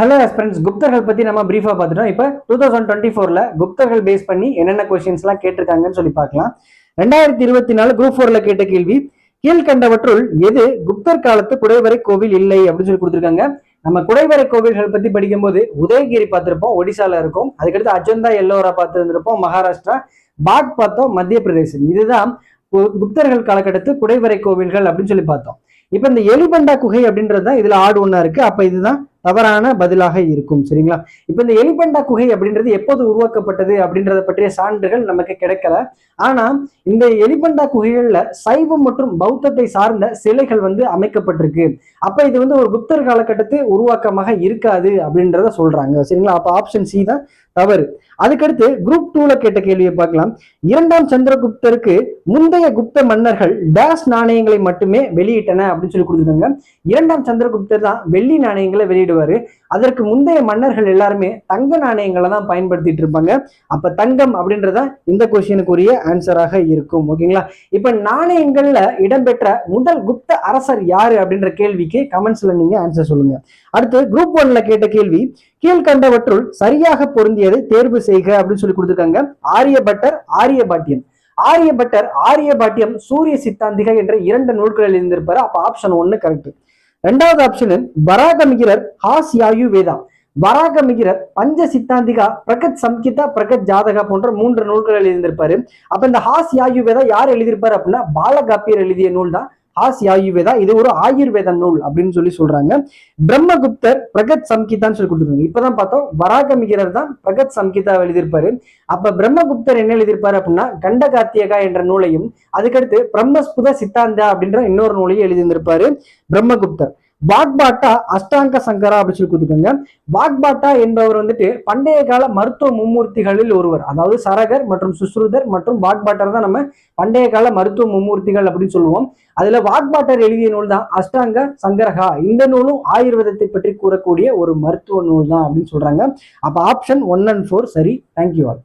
Hello friends, குப்தர்கள் பத்தி நம்ம பிரீஃபா பார்த்துட்டோம். இப்போ 2024ல குப்தர்கள் பேஸ் பண்ணி என்னென்ன கொஸ்டின்ஸ்லாம் கேட்டிருக்காங்கன்னு சொல்லி பார்க்கலாம். 2024 குரூப் 4ல கேட்ட கேள்வி, கீழ்கண்டவற்றுள் எது குப்தர் காலத்து குடைவரை கோவில் இல்லை அப்படின்னு சொல்லி கொடுத்துருக்காங்க. நம்ம குடைவரை கோவில்கள் பத்தி படிக்கும்போது உதயகிரி பார்த்திருப்போம், ஒடிசால இருக்கும். அதுக்கடுத்து அஜந்தா எல்லோரா பார்த்துருந்திருப்போம், மகாராஷ்டிரா. பாக் பார்த்தோம், மத்திய பிரதேசம். இதுதான் குப்தர்கள் காலகட்டத்து குடைவரை கோவில்கள் அப்படின்னு சொல்லி பார்த்தோம். இப்ப இந்த எலிபண்டா குகை அப்படின்றது தான் இதுல ஆடு ஒண்ணா இருக்கு. அப்ப இதுதான் தவறான பதிலாக இருக்கும். சரிங்களா? இப்ப இந்த எலிபண்டா குகை அப்படின்றது எப்போது உருவாக்கப்பட்டது அப்படின்றத பற்றிய சான்றுகள் நமக்கு கிடைக்கல. ஆனா இந்த எலிபண்டா குகைகள்ல சைவம் மற்றும் பௌத்தத்தை சார்ந்த சிலைகள் அமைக்கப்பட்டிருக்கு. அப்ப இது ஒரு குப்தர் காலகட்டத்து உருவாக்கமாக இருக்காது அப்படின்றத சொல்றாங்க. சரிங்களா? அப்ப ஆப்ஷன் சி தான் தவறு. அதுக்கடுத்து குரூப் 2ல கேட்ட கேள்வியை பார்க்கலாம். 2ஆம் சந்திரகுப்தருக்கு முந்தைய குப்த மன்னர்கள் டேஷ் நாணயங்களை மட்டுமே வெளியிட்டன அப்படின்னு சொல்லி கொடுத்துருக்காங்க. 2ஆம் சந்திரகுப்தர் தான் வெள்ளி நாணயங்களை வெளியிடுவாரு. அதற்கு முந்தைய மன்னர்கள் எல்லாருமே தங்க நாணயங்களை தான் பயன்படுத்திட்டு இருப்பாங்க. அப்ப தங்கம் அப்படின்றத இந்த கொஸ்டினுக்குரிய ஆன்சராக இருக்கும். ஓகேங்களா? இப்ப நாணயங்கள்ல இடம்பெற்ற முதல் குப்த அரசர் யாரு அப்படின்ற கேள்விக்கு கமெண்ட்ஸ்ல நீங்க ஆன்சர் சொல்லுங்க. அடுத்து குரூப் 1ல கேட்ட கேள்வி, கீழ்கண்டவற்றுள் சரியாக பொருந்தியதை தேர்வு செய்க அப்படின்னு சொல்லி கொடுத்துருக்காங்க. ஆரியபட்டர், ஆரியபாட்டியம். ஆரியபாட்டியம் சூரிய சித்தாந்திகா என்ற 2 நூல்களில் இருந்திருப்பாரு. அப்ப ஆப்ஷன் 1 கரெக்ட். 2வது ஆப்ஷன் வராகமிகிரர், ஹாஸ்யாயு வேதா. வராகமிகிரர் பஞ்ச சித்தாந்திகா, பிரகத் சம்கிதா, பிரகத் ஜாதகா போன்ற 3 நூல்கள் எழுதியிருப்பாரு. அப்ப இந்த ஹாஸ்யாயு வேதா யார் எழுதியிருப்பாரு அப்படின்னா பாலகாப்பியர் எழுதிய நூல் தான் ஹாஸ்யாயுவேதா. இது ஒரு ஆயுர்வேத நூல் அப்படின்னு சொல்லி சொல்றாங்க. பிரம்மகுப்தர் பிரகத் சம்கிதான்னு சொல்லி கொடுத்துருக்காங்க. இப்பதான் பார்த்தோம் வராகமிகிரர் தான் பிரகத் சம்கிதா எழுதியிருப்பாரு. அப்ப பிரம்மகுப்தர் என்ன எழுதியிருப்பாரு அப்படின்னா கண்டகாத்தியகா என்ற நூலையும், அதுக்கடுத்து பிரம்மஸ்புத சித்தாந்தா அப்படின்ற இன்னொரு நூலையும் எழுதியிருந்திருப்பாரு பிரம்மகுப்தர். வாக்பாட்டா அஷ்டாங்க சங்கரா அப்படின்னு சொல்லி கொடுத்துருக்காங்க. வாக்பாட்டா என்பவர் பண்டைய கால மருத்துவ மும்மூர்த்திகளில் ஒருவர். அதாவது சரகர் மற்றும் சுஸ்ருதர் மற்றும் வாக்பாட்டர் தான் நம்ம பண்டைய கால மருத்துவ மும்மூர்த்திகள் அப்படின்னு சொல்லுவோம். அதுல வாக்பாட்டர் எழுதிய நூல் தான் அஷ்டாங்க சங்கரகா. இந்த நூலும் ஆயுர்வேதத்தை பற்றி கூறக்கூடிய ஒரு மருத்துவ நூல் தான் அப்படின்னு சொல்றாங்க. அப்ப ஆப்ஷன் 1 and 4 சரி. Thank you all.